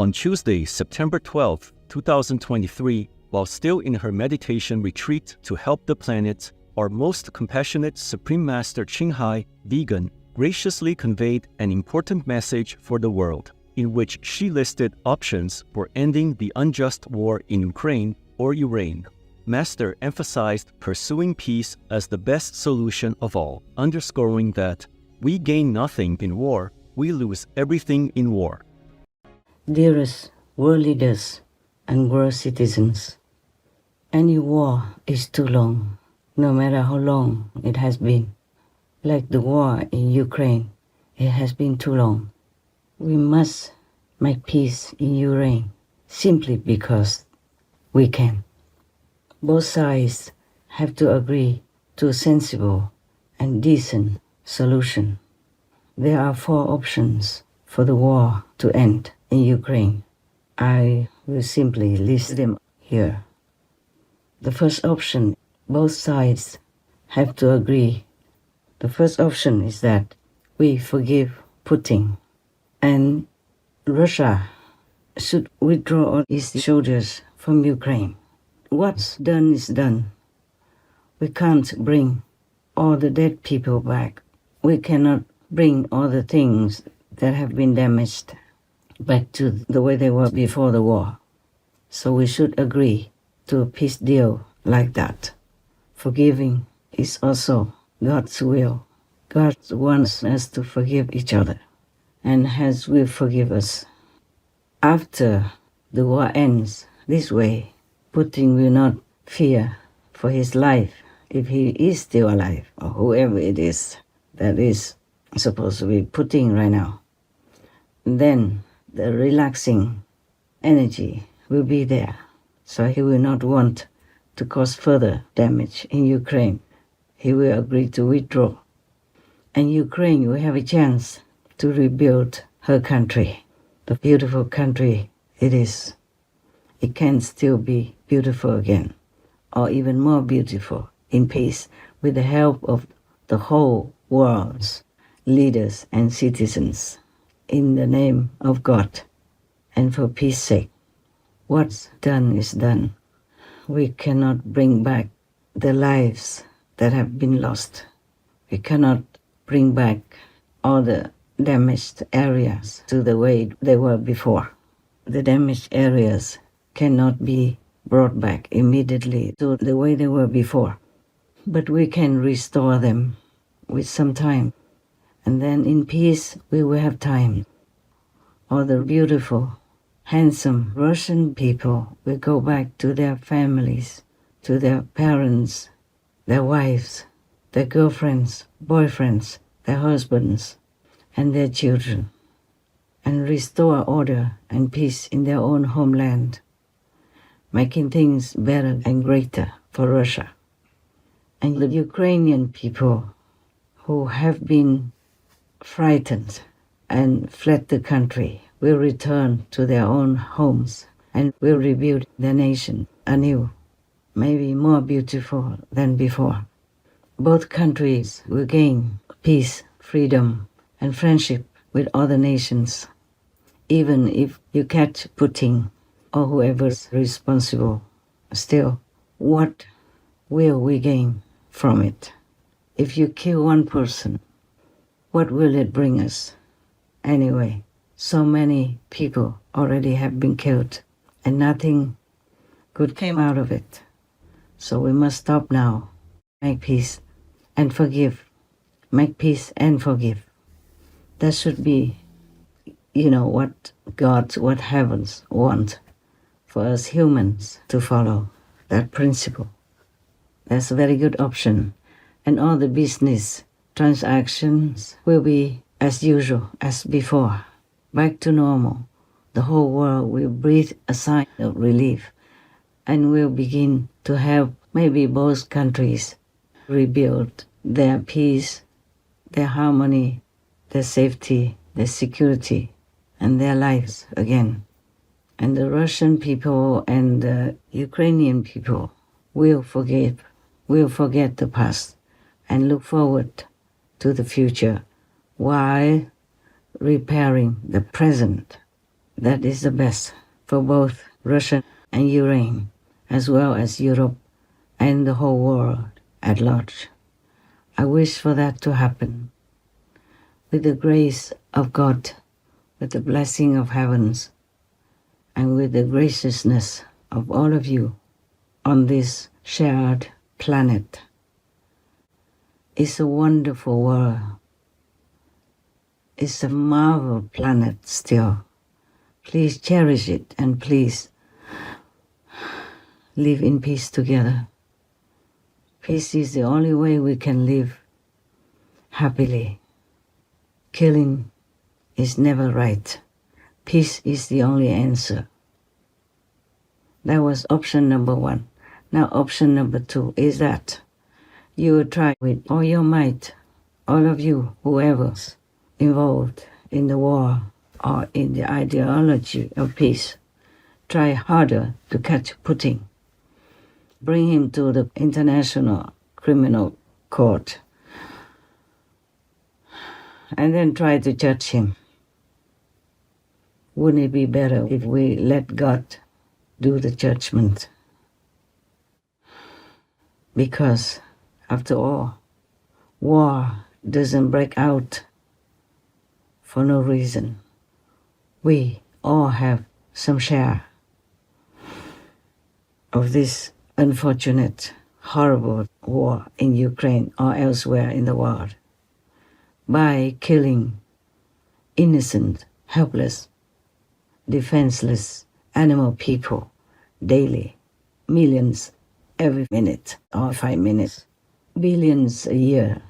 On Tuesday, September 12, 2023, while still in her meditation retreat to help the planet, our most compassionate Supreme Master CጢNG, vegan, graciously conveyed an important message for the world, in which she listed options for ending the unjust war in Ukraine or Iran. Master emphasized pursuing peace as the best solution of all, underscoring that we gain nothing in war, we lose everything in war. Dearest world leaders and world citizens, any war is too long, no matter how long it has been. Like the war in Ukraine, it has been too long. We must make peace in Ukraine simply because we can. Both sides have to agree to a sensible and decent solution. There are 4 options for the war to end in Ukraine. I will simply list them here. The first option, both sides have to agree. The first option is that we forgive Putin and Russia should withdraw all its soldiers from Ukraine. What's done is done. We can't bring all the dead people back. We cannot bring all the things that have been damaged back to the way they were before the war. So we should agree to a peace deal like that. Forgiving is also God's will. God wants us to forgive each other, and His will forgive us. After the war ends this way, Putin will not fear for his life if he is still alive, or whoever it is that is supposed to be Putin right now. Then the relaxing energy will be there, so he will not want to cause further damage in Ukraine. He will agree to withdraw. And Ukraine will have a chance to rebuild her country, the beautiful country it is. It can still be beautiful again, or even more beautiful in peace with the help of the whole world's leaders and citizens, in the name of God and for peace sake. What's done is done. We cannot bring back the lives that have been lost. We cannot bring back all the damaged areas to the way they were before. The damaged areas cannot be brought back immediately to the way they were before. But we can restore them with some time. And then in peace we will have time. All the beautiful, handsome Russian people will go back to their families, to their parents, their wives, their girlfriends, boyfriends, their husbands, and their children, and restore order and peace in their own homeland, making things better and greater for Russia. And the Ukrainian people who have been frightened and fled the country will return to their own homes and will rebuild their nation anew, maybe more beautiful than before. Both countries will gain peace, freedom, and friendship with other nations, even if you catch Putin or whoever's responsible. Still, what will we gain from it? If you kill one person, what will it bring us? Anyway, so many people already have been killed, and nothing good came out of it. So we must stop now, make peace and forgive. Make peace and forgive. That should be, what God, what heavens want for us humans to follow, that principle. That's a very good option. And all the business transactions will be as usual, as before, back to normal. The whole world will breathe a sigh of relief and will begin to help maybe both countries rebuild their peace, their harmony, their safety, their security, and their lives again. And the Russian people and the Ukrainian people will forget the past and look forward to the future while repairing the present. That is the best for both Russia and Ukraine, as well as Europe and the whole world at large. I wish for that to happen. With the grace of God, with the blessing of heavens, and with the graciousness of all of you on this shared planet. It's a wonderful world. It's a marvel planet still. Please cherish it and please live in peace together. Peace is the only way we can live happily. Killing is never right. Peace is the only answer. That was option number 1. Now option number 2 is that you will try with all your might, all of you, whoever's involved in the war or in the ideology of peace, try harder to catch Putin. Bring him to the International Criminal Court and then try to judge him. Wouldn't it be better if we let God do the judgment? Because, after all, war doesn't break out for no reason. We all have some share of this unfortunate, horrible war in Ukraine or elsewhere in the world by killing innocent, helpless, defenseless animal people daily, millions every minute or 5 minutes, billions a year.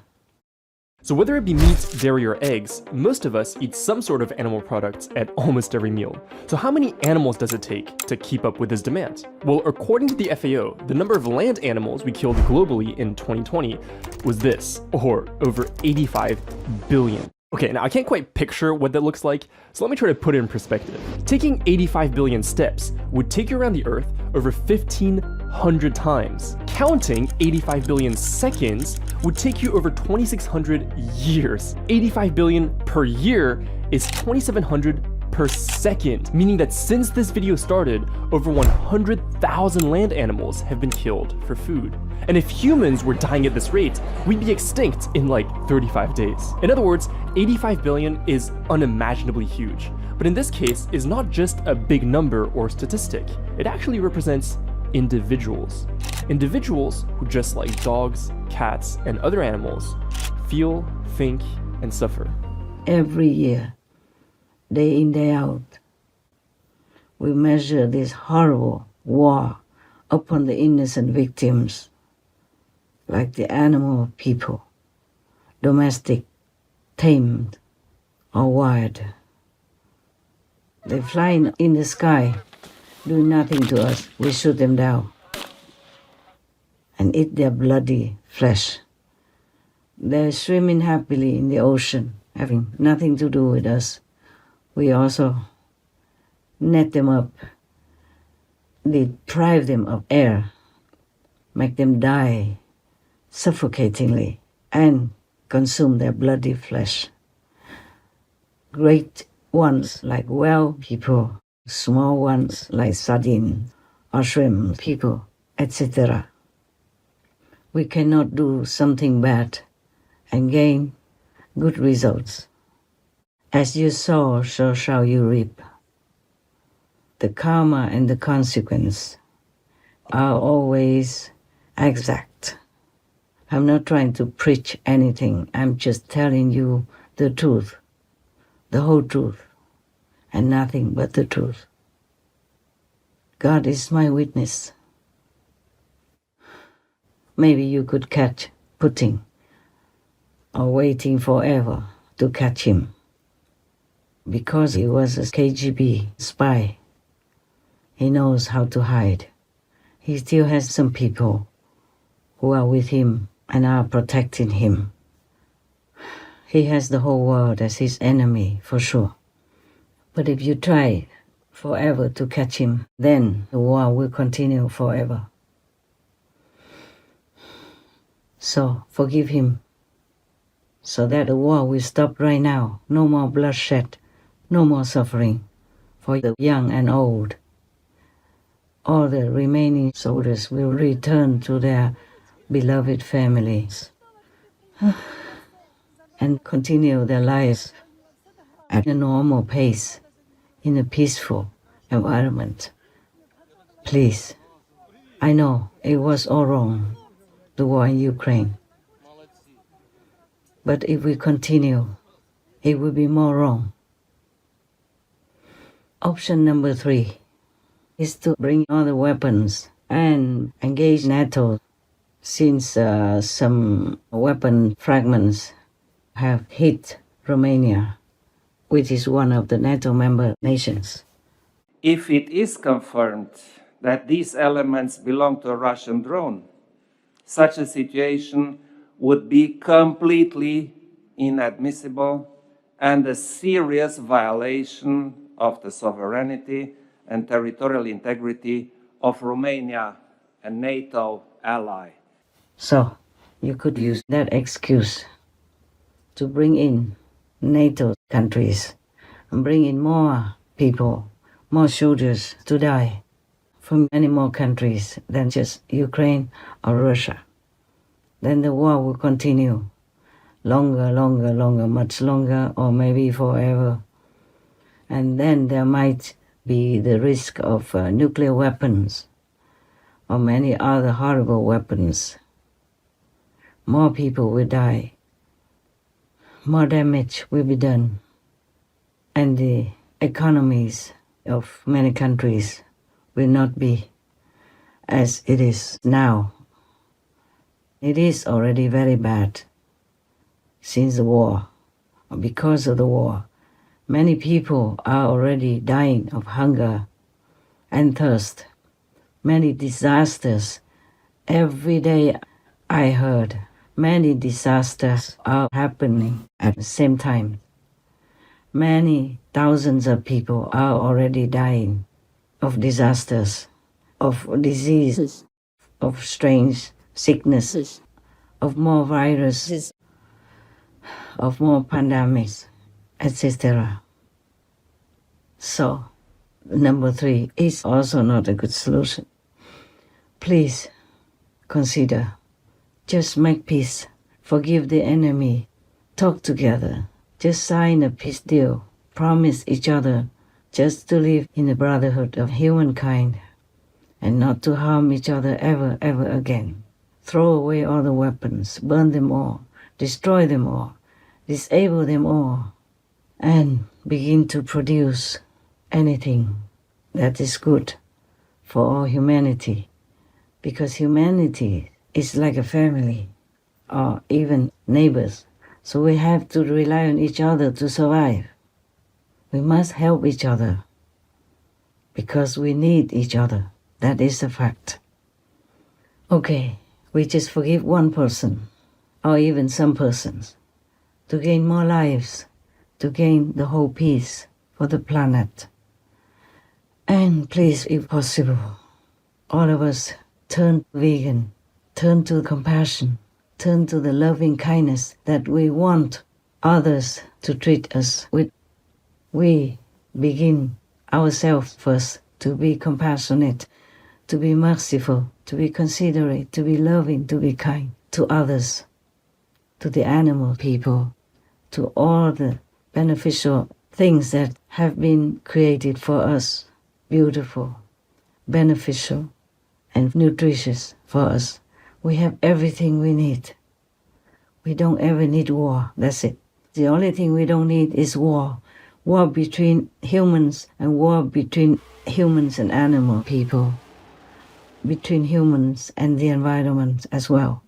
So whether it be meat, dairy, or eggs, most of us eat some sort of animal products at almost every meal. So how many animals does it take to keep up with this demand? Well, according to the FAO, the number of land animals we killed globally in 2020 was this, or over 85 billion. Okay, now I can't quite picture what that looks like, so let me try to put it in perspective. Taking 85 billion steps would take you around the Earth over 1,500 times. Counting 85 billion seconds would take you over 2,600 years. 85 billion per year is 2,700 per second, meaning that since this video started, over 100,000 land animals have been killed for food. And if humans were dying at this rate, we'd be extinct in like 35 days. In other words, 85 billion is unimaginably huge. But in this case, is not just a big number or statistic. It actually represents individuals. Individuals who, just like dogs, cats, and other animals, feel, think, and suffer. Every year, day in, day out, we measure this horrible war upon the innocent victims, like the animal people, domestic, tamed, or wild. They fly in the sky, do nothing to us. We shoot them down and eat their bloody flesh. They're swimming happily in the ocean, having nothing to do with us. We also net them up, deprive them of air, make them die suffocatingly, and consume their bloody flesh. Great ones like whale people, small ones like sardine or shrimp people, etc. We cannot do something bad and gain good results. As you sow, so shall you reap. The karma and the consequence are always exact. I'm not trying to preach anything. I'm just telling you the truth, the whole truth, and nothing but the truth. God is my witness. Maybe you could catch Putin, or waiting forever to catch him, because he was a KGB spy. He knows how to hide. He still has some people who are with him and are protecting him. He has the whole world as his enemy, for sure. But if you try forever to catch him, then the war will continue forever. So forgive him, so that the war will stop right now. No more bloodshed, no more suffering, for the young and old. All the remaining soldiers will return to their beloved families and continue their lives at a normal pace in a peaceful environment. Please, I know it was all wrong, the war in Ukraine. But if we continue, it will be more wrong. Option number 3 is to bring all the weapons and engage NATO, since some weapon fragments have hit Romania, which is one of the NATO member nations. If it is confirmed that these elements belong to a Russian drone, such a situation would be completely inadmissible and a serious violation of the sovereignty and territorial integrity of Romania, a NATO ally. So, you could use that excuse to bring in NATO countries and bring in more people, more soldiers to die from many more countries than just Ukraine or Russia. Then the war will continue longer, much longer, or maybe forever. And then there might be the risk of nuclear weapons or many other horrible weapons. More people will die. More damage will be done. And the economies of many countries will not be as it is now. It is already very bad since the war, or because of the war. Many people are already dying of hunger and thirst. Many disasters. Every day I heard many disasters are happening at the same time. Many thousands of people are already dying of disasters, of diseases, of strange sicknesses, of more viruses, of more pandemics, etc. So, number 3 is also not a good solution. Please consider, just make peace, forgive the enemy, talk together, just sign a peace deal, promise each other just to live in the brotherhood of humankind and not to harm each other ever again. Throw away all the weapons, burn them all, destroy them all, disable them all, and begin to produce anything that is good for all humanity, because humanity is like a family or even neighbors, so we have to rely on each other to survive. We must help each other because we need each other. That is a fact. Okay, we just forgive one person or even some persons to gain more lives, to gain the whole peace for the planet. And please, if possible, all of us turn vegan, turn to compassion, turn to the loving kindness that we want others to treat us with. We begin ourselves first to be compassionate, to be merciful, to be considerate, to be loving, to be kind to others, to the animal people, to all the beneficial things that have been created for us, beautiful, beneficial, and nutritious for us. We have everything we need. We don't ever need war, that's it. The only thing we don't need is war. War between humans and war between humans and animal people, between humans and the environment as well.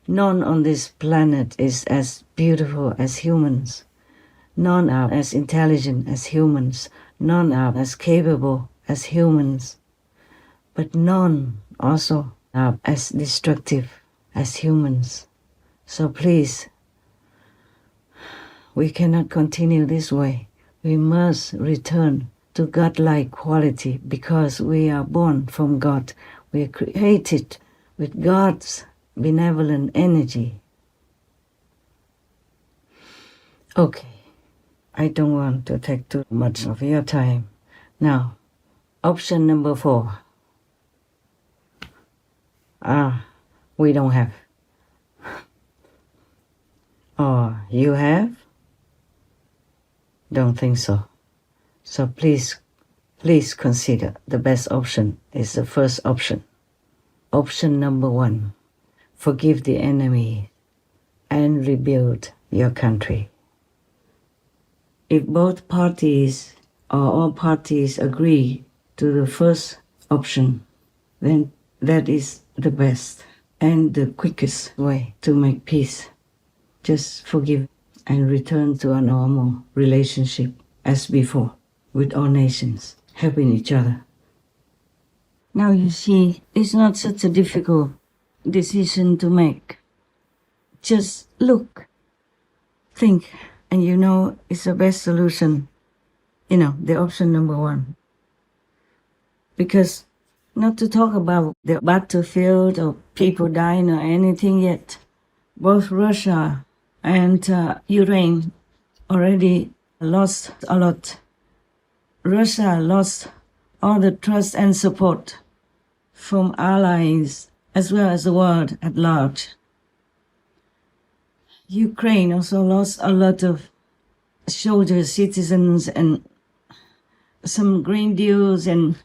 None on this planet is as beautiful as humans. None are as intelligent as humans. None are as capable as humans. But none also are as destructive as humans. So please, we cannot continue this way. We must return to God-like quality because we are born from God. We are created with God's benevolent energy. Okay, I don't want to take too much of your time. Now, option number 4. We don't have. Or you have? Don't think so. So please consider the best option is the first option. Option number 1, forgive the enemy and rebuild your country. If both parties or all parties agree to the first option, then that is the best and the quickest way to make peace. Just forgive and return to a normal relationship as before with all nations, helping each other. Now you see, it's not such a difficult decision to make. Just look, think, and you know it's the best solution. The option number 1. Because not to talk about the battlefield or people dying or anything yet, both Russia and Ukraine already lost a lot. Russia lost all the trust and support from allies as well as the world at large. Ukraine also lost a lot of soldiers, citizens, and some grain deals, and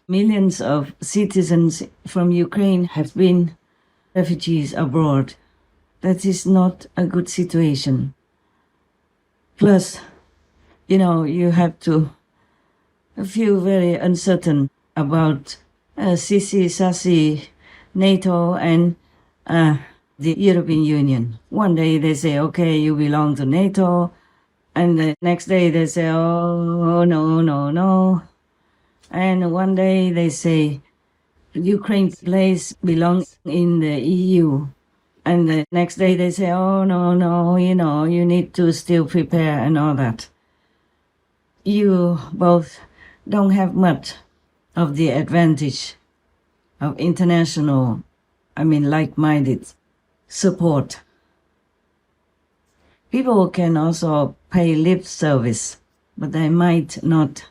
millions of citizens from Ukraine have been refugees abroad. That is not a good situation. Plus, you have to feel very uncertain about CC, NATO, and the European Union. One day they say, okay, you belong to NATO, and the next day they say, oh, no. And one day they say, Ukraine's place belongs in the EU. And the next day they say, oh, no, you need to still prepare and all that. You both don't have much of the advantage of international, like-minded support. People can also pay lip service, but they might not,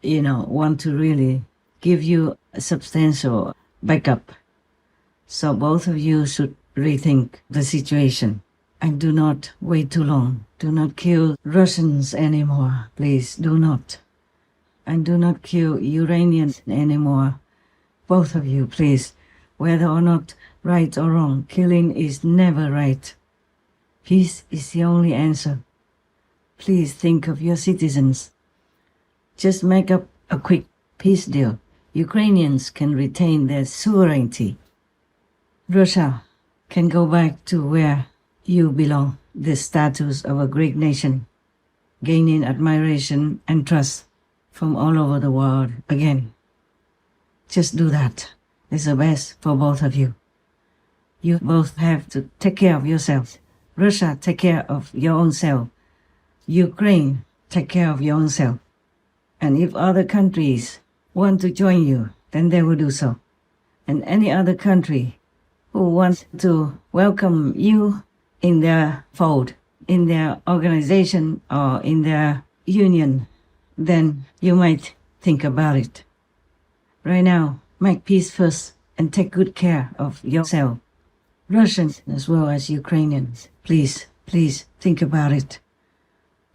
want to really give you a substantial backup. So both of you should rethink the situation and do not wait too long. Do not kill Russians anymore, please, do not. And do not kill Iranians anymore. Both of you, please. Whether or not right or wrong, killing is never right. Peace is the only answer. Please think of your citizens. Just make up a quick peace deal. Ukrainians can retain their sovereignty. Russia can go back to where you belong, the status of a great nation, gaining admiration and trust from all over the world again. Just do that. It's the best for both of you. You both have to take care of yourselves. Russia, take care of your own self. Ukraine, take care of your own self. And if other countries want to join you, then they will do so. And any other country who wants to welcome you in their fold, in their organization or in their union, then you might think about it. Right now, make peace first and take good care of yourself. Russians as well as Ukrainians, please think about it.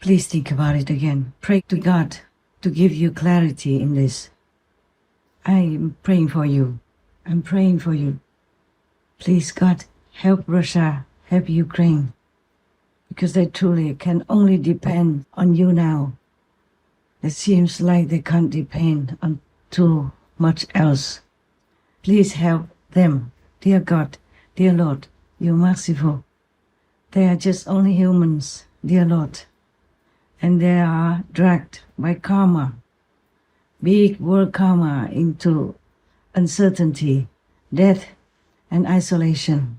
Please think about it again. Pray to God to give you clarity in this. I am praying for you. I'm praying for you. Please, God, help Russia, help Ukraine, because they truly can only depend on you now. It seems like they can't depend on too much else. Please help them, dear God, dear Lord, you're merciful. They are just only humans, dear Lord, and they are dragged by karma, big world karma, into uncertainty, death, and isolation.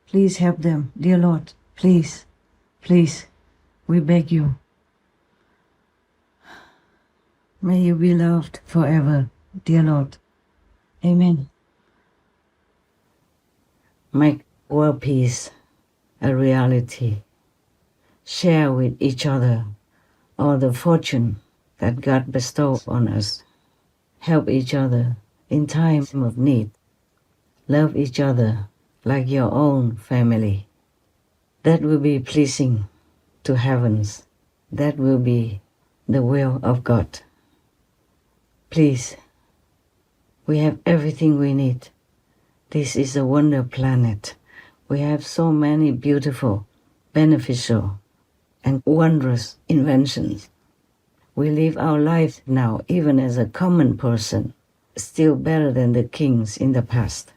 Please help them, dear Lord, please, we beg you. May you be loved forever, dear Lord. Amen. Make world peace a reality. Share with each other or the fortune that God bestows on us. Help each other in time of need. Love each other like your own family. That will be pleasing to heavens. That will be the will of God. Please, we have everything we need. This is a wonder planet. We have so many beautiful, beneficial, and wondrous inventions. We live our life now, even as a common person, still better than the kings in the past.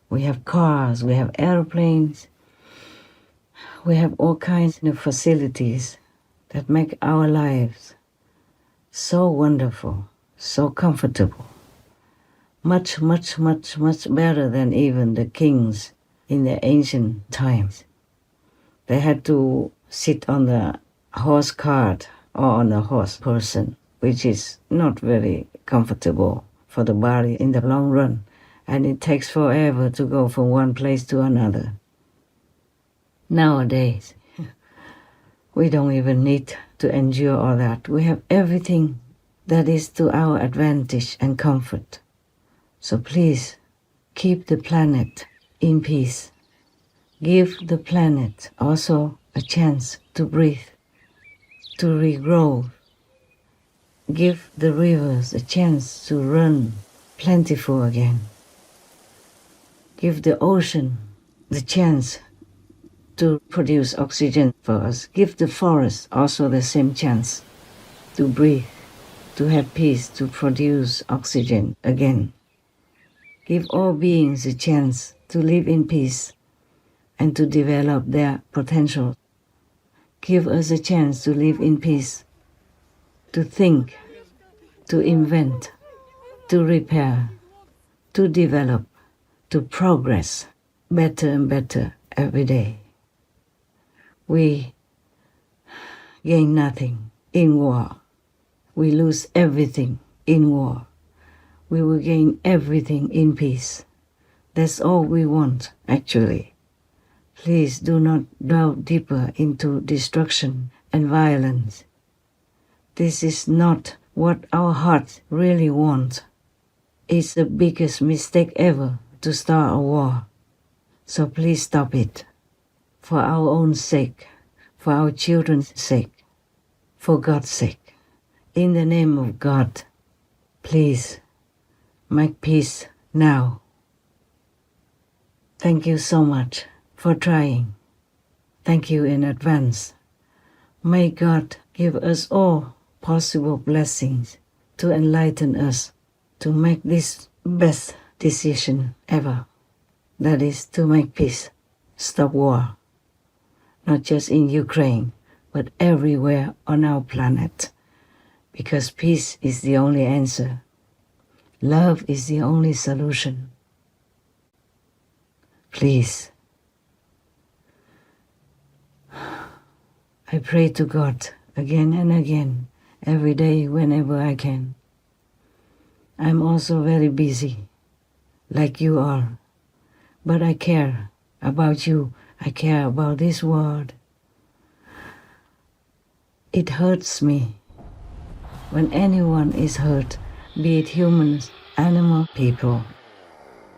We have cars, we have airplanes, we have all kinds of facilities that make our lives so wonderful, so comfortable. Much, much, much, much better than even the kings in the ancient times. They had to sit on the horse cart or on a horse person, which is not very comfortable for the body in the long run, and it takes forever to go from one place to another. Nowadays, we don't even need to endure all that. We have everything that is to our advantage and comfort. So please, keep the planet in peace. Give the planet also a chance to breathe, to regrow. Give the rivers a chance to run plentiful again. Give the ocean the chance to produce oxygen for us. Give the forest also the same chance to breathe, to have peace, to produce oxygen again. Give all beings a chance to live in peace and to develop their potential. Give us a chance to live in peace, to think, to invent, to repair, to develop, to progress better and better every day. We gain nothing in war. We lose everything in war. We will gain everything in peace. That's all we want, actually. Please do not delve deeper into destruction and violence. This is not what our hearts really want. It's the biggest mistake ever to start a war. So please stop it. For our own sake, for our children's sake, for God's sake. In the name of God, please make peace now. Thank you so much for trying. Thank you in advance. May God give us all possible blessings to enlighten us to make this best decision ever. That is to make peace, stop war. Not just in Ukraine, but everywhere on our planet. Because peace is the only answer. Love is the only solution. Please. I pray to God again and again, every day whenever I can. I'm also very busy, like you are. But I care about you. I care about this world. It hurts me when anyone is hurt, be it humans, animal, people,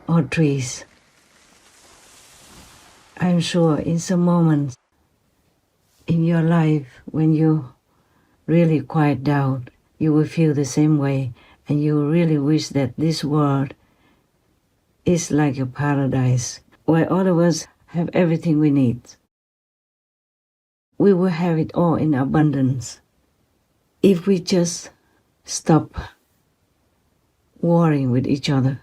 or trees. I'm sure in some moments in your life when you really quiet down, you will feel the same way, and you really wish that this world is like a paradise where all of us have everything we need. We will have it all in abundance if we just stop warring with each other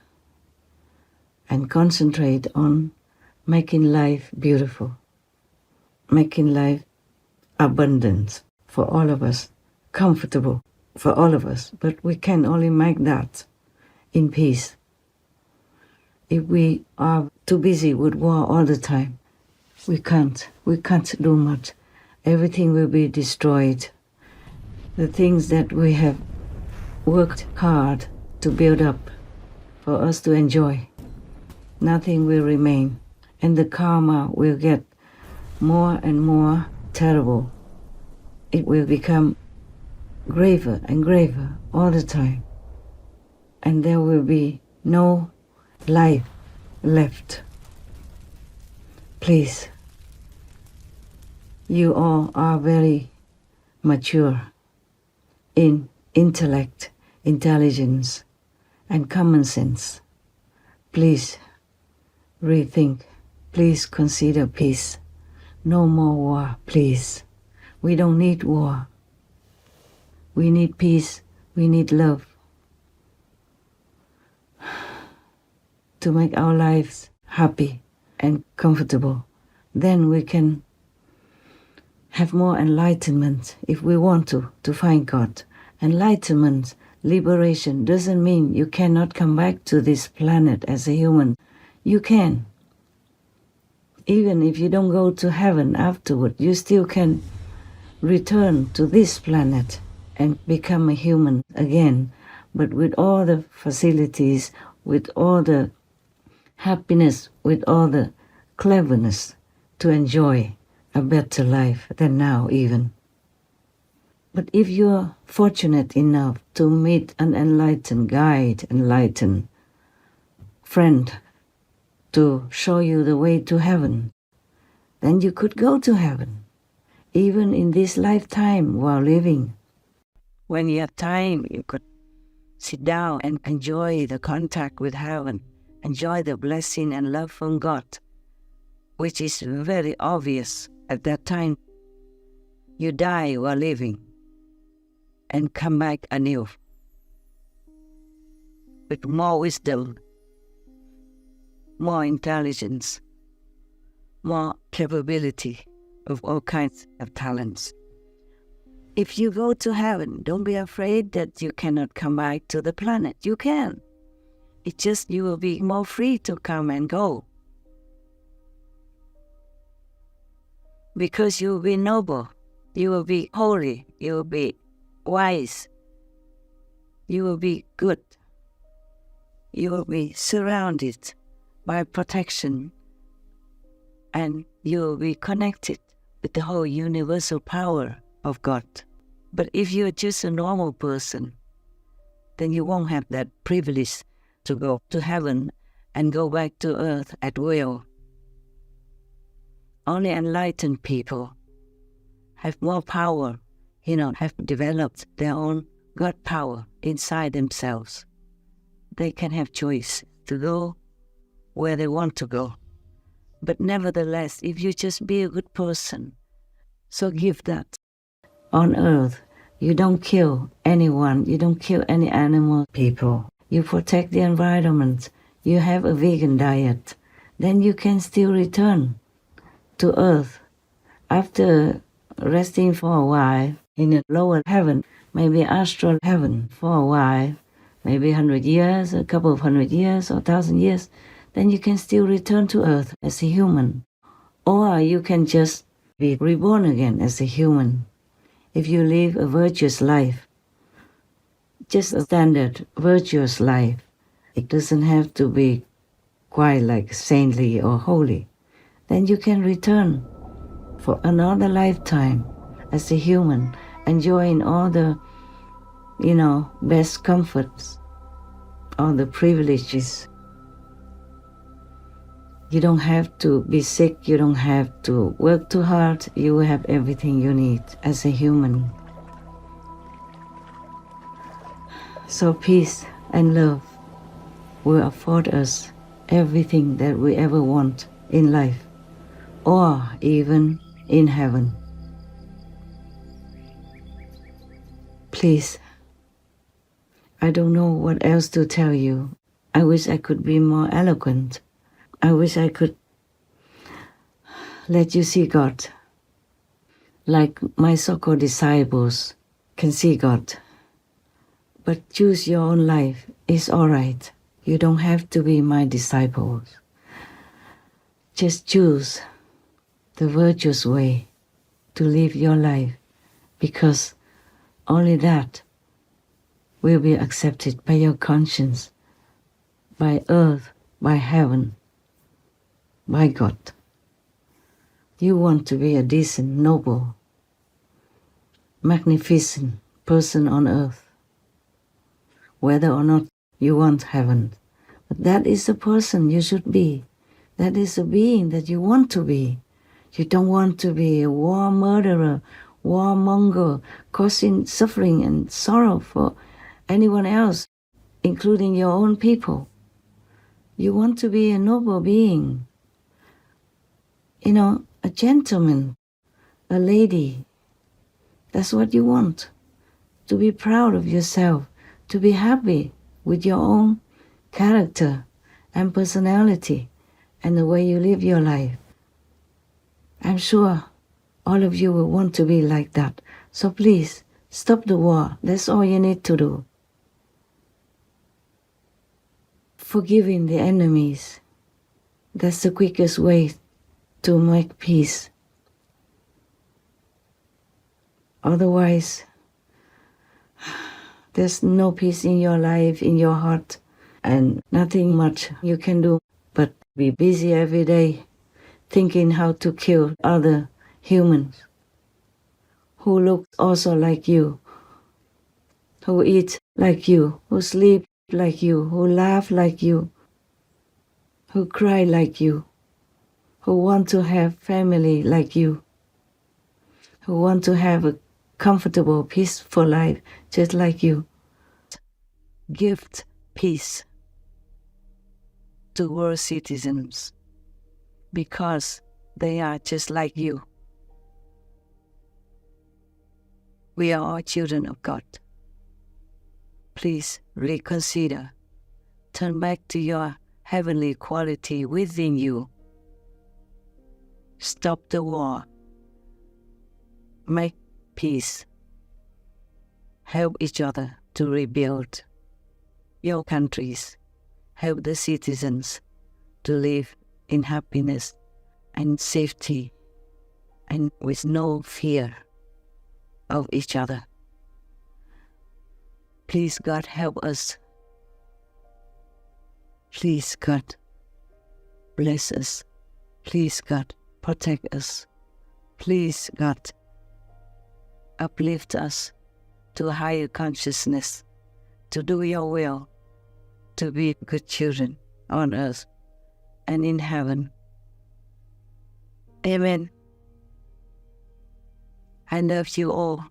and concentrate on making life beautiful, making life abundant for all of us, comfortable for all of us. But we can only make that in peace. If we are too busy with war all the time, we can't do much. Everything will be destroyed. The things that we have worked hard to build up for us to enjoy, nothing will remain. And the karma will get more and more terrible. It will become graver and graver all the time. And there will be no life left. Please, you all are very mature in intellect, intelligence, and common sense. Please rethink. Please consider peace. No more war, please. We don't need war. We need peace. We need love to make our lives happy and comfortable. Then we can have more enlightenment if we want to find God. Enlightenment, liberation doesn't mean you cannot come back to this planet as a human. You can. Even if you don't go to heaven afterward, you still can return to this planet and become a human again, but with all the facilities, with all the happiness, with all the cleverness to enjoy a better life than now even. But if you're fortunate enough to meet an enlightened guide, enlightened friend to show you the way to heaven, then you could go to heaven, even in this lifetime while living. When you have time, you could sit down and enjoy the contact with heaven, enjoy the blessing and love from God, which is very obvious at that time. You die while living and come back anew with more wisdom, more intelligence, more capability of all kinds of talents. If you go to heaven, don't be afraid that you cannot come back to the planet. You can. It's just you will be more free to come and go. Because you will be noble, you will be holy, you will be wise, you will be good, you will be surrounded by protection, and you will be connected with the whole universal power of God. But if you're just a normal person, then you won't have that privilege to go to heaven and go back to earth at will. Only enlightened people have more power, have developed their own God power inside themselves. They can have choice to go where they want to go. But nevertheless, if you just be a good person, so give that. On earth, you don't kill anyone, you don't kill any animal people. You protect the environment, you have a vegan diet, then you can still return to earth after resting for a while in a lower heaven, maybe astral heaven for a while, maybe 100 years, a couple of 100 years or 1,000 years, then you can still return to earth as a human. Or you can just be reborn again as a human. If you live a virtuous life, just a standard virtuous life, it doesn't have to be quite like saintly or holy, then you can return for another lifetime as a human, enjoying all the, best comforts, all the privileges. You don't have to be sick, you don't have to work too hard, you will have everything you need as a human. So peace and love will afford us everything that we ever want in life, or even in heaven. Please, I don't know what else to tell you. I wish I could be more eloquent. I wish I could let you see God like my so-called disciples can see God. But choose your own life. It's all right. You don't have to be my disciples. Just choose the virtuous way to live your life, because only that will be accepted by your conscience, by earth, by heaven, by God. You want to be a decent, noble, magnificent person on earth, whether or not you want heaven. But that is the person you should be. That is the being that you want to be. You don't want to be a war murderer, warmonger, causing suffering and sorrow for anyone else, including your own people. You want to be a noble being, a gentleman, a lady. That's what you want. To be proud of yourself, to be happy with your own character and personality and the way you live your life. I'm sure all of you will want to be like that. So please, stop the war. That's all you need to do. Forgiving the enemies. That's the quickest way to make peace. Otherwise, there's no peace in your life, in your heart, and nothing much you can do but be busy every day thinking how to kill other humans who look also like you, who eat like you, who sleep like you, who laugh like you, who cry like you, who want to have family like you, who want to have a comfortable, peaceful life just like you. Gift peace to world citizens because they are just like you. We are all children of God. Please reconsider. Turn back to your heavenly quality within you. Stop the war. Make peace. Help each other to rebuild your countries. Help the citizens to live in happiness and safety and with no fear of each other. Please, God, help us. Please, God, bless us. Please, God, protect us. Please, God, uplift us to a higher consciousness, to do your will, to be good children on earth and in heaven. Amen. I love you all.